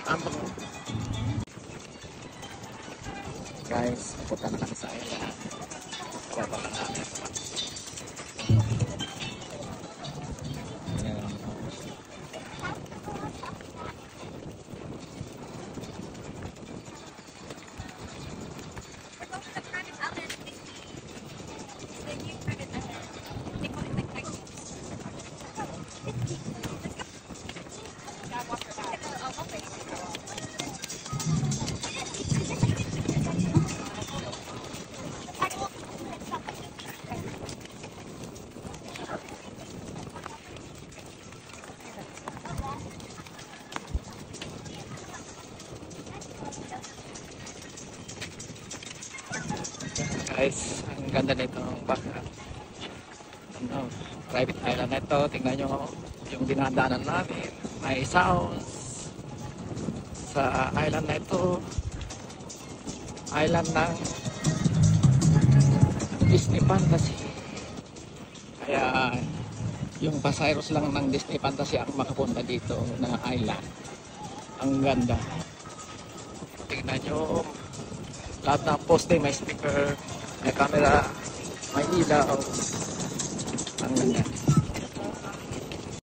Ambang. Guys, punta na kami sa island. Baba na namin. Ayan. Guys, ang ganda nito private island na ito. Tingnan nyo yung dinadaanan namin. May sounds sa island na ito. Island ng Disney Fantasy. Kaya yung passengers lang ng Disney Fantasy ang makapunta dito na island. Ang ganda. Tingnan nyo lahat ng poste, may speaker, may camera, may ilaw. Ang ganda.